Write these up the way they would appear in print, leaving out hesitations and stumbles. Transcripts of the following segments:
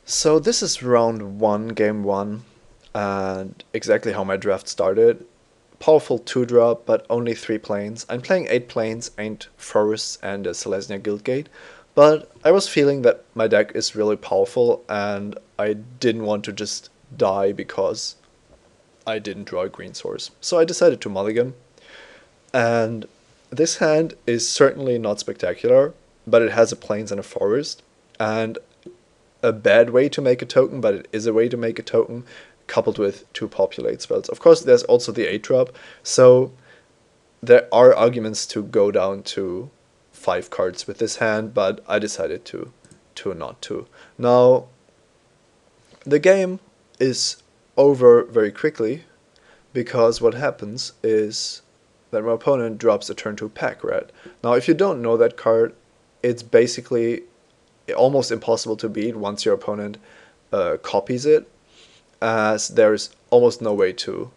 So this is round one, game one, and exactly how my draft started. Powerful 2-drop, but only 3 planes. I'm playing 8 planes, 8 forests, and a Selesnya Guildgate, but I was feeling that my deck is really powerful, and I didn't want to just die because I didn't draw a green source. So I decided to mulligan, and this hand is certainly not spectacular, but it has a plains and a forest, and a bad way to make a token, but it is a way to make a token, coupled with 2 populate spells. Of course, there's also the 8-drop, so there are arguments to go down to 5 cards with this hand, but I decided to not to. Now, the game is over very quickly, because what happens is that my opponent drops a turn 2 pack rat. Now, if you don't know that card, it's basically almost impossible to beat once your opponent copies it, as there's almost no way to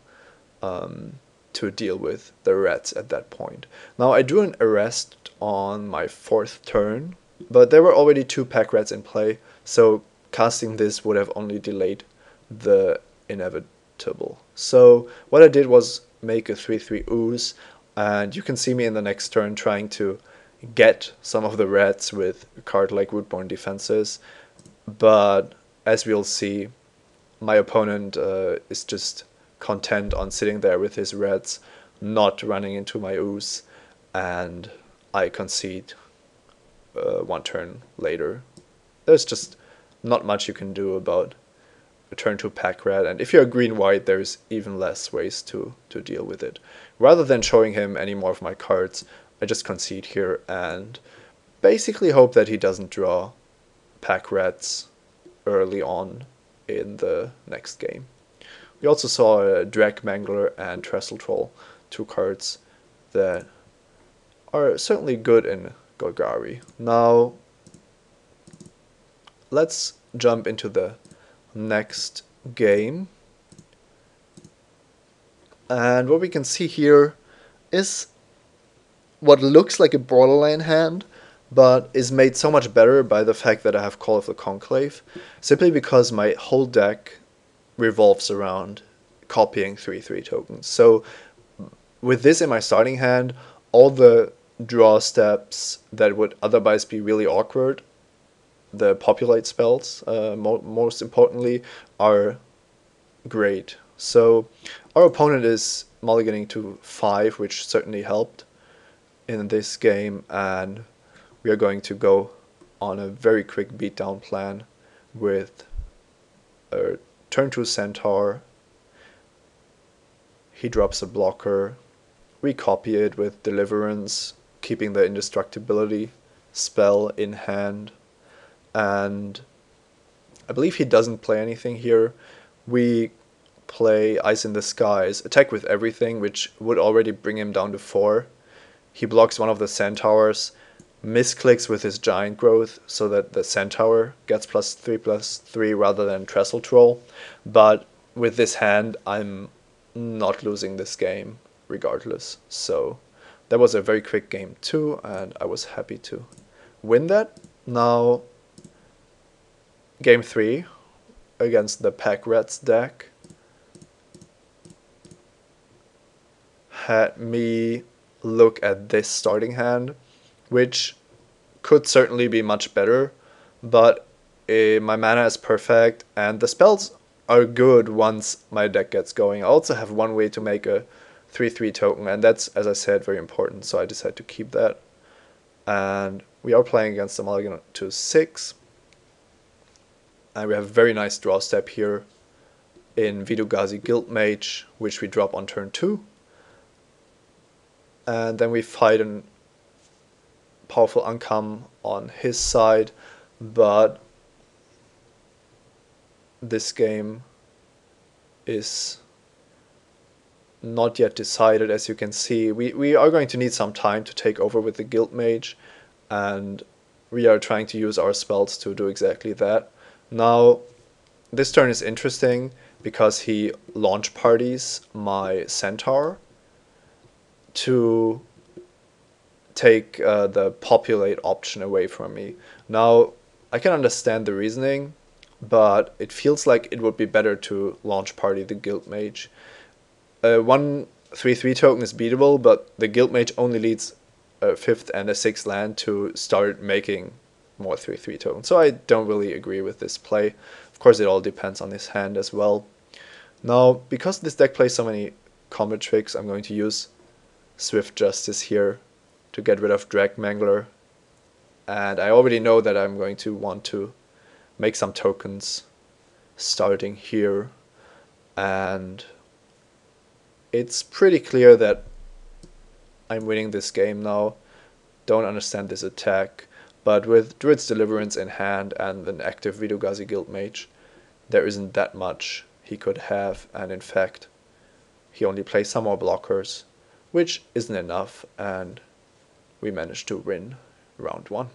deal with the rats at that point. Now, I drew an arrest on my 4th turn, but there were already 2 pack rats in play, so casting this would have only delayed the inevitable. So what I did was make a 3/3 ooze, and you can see me in the next turn trying to get some of the rats with a card like Rootborn Defenses, but as we'll see, my opponent is just content on sitting there with his rats, not running into my ooze, and I concede 1 turn later. There's just not much you can do about a turn 2 pack rat, and if you're green-white, there's even less ways to deal with it. Rather than showing him any more of my cards, I just concede here and basically hope that he doesn't draw pack rats early on in the next game. We also saw a Drag Mangler and Trestle Troll, 2 cards that are certainly good in Golgari. Now, let's jump into the next game. And what we can see here is what looks like a borderline hand, but is made so much better by the fact that I have Call of the Conclave, simply because my whole deck revolves around copying 3/3 tokens. So with this in my starting hand, all the draw steps that would otherwise be really awkward, the populate spells, most importantly, are great. So our opponent is mulliganing to 5, which certainly helped in this game, and we are going to go on a very quick beatdown plan with a turn 2 Centaur. He drops a blocker. We copy it with Deliverance, keeping the indestructibility spell in hand, and I believe he doesn't play anything here. We play Ice in the Skies, attack with everything, which would already bring him down to 4. He blocks one of the Centaurs, misclicks with his Giant Growth so that the Centaur gets +3/+3 rather than Trestle Troll. But with this hand, I'm not losing this game regardless. So that was a very quick game too, and I was happy to win that. Now, game 3 against the Pack Rats deck had me look at this starting hand, which could certainly be much better, but my mana is perfect and the spells are good once my deck gets going. I also have one way to make a 3/3 token, and that's, as I said, very important, so I decided to keep that. And we are playing against the mulligan to 6, and we have a very nice draw step here in Vidugazi Guildmage, which we drop on turn 2. And then we fight a powerful Uncome on his side, but this game is not yet decided. As you can see, we are going to need some time to take over with the Guild Mage, and we are trying to use our spells to do exactly that. Now, this turn is interesting because he launch parties my Centaur to take the populate option away from me. Now, I can understand the reasoning. but it feels like it would be better to launch party the Guild Mage. One 3/3 token is beatable, but the Guild Mage only leads a 5th and a 6th land to start making more 3/3 tokens. So I don't really agree with this play. Of course, it all depends on his hand as well. Now, because this deck plays so many combat tricks, I'm going to use Swift Justice here to get rid of Drag Mangler. And I already know that I'm going to want to make some tokens starting here. And it's pretty clear that I'm winning this game now. Don't understand this attack. But with Druid's Deliverance in hand and an active Vidogazi Guild Mage, there isn't that much he could have, and in fact, he only plays some more blockers, which isn't enough, and we managed to win round 1.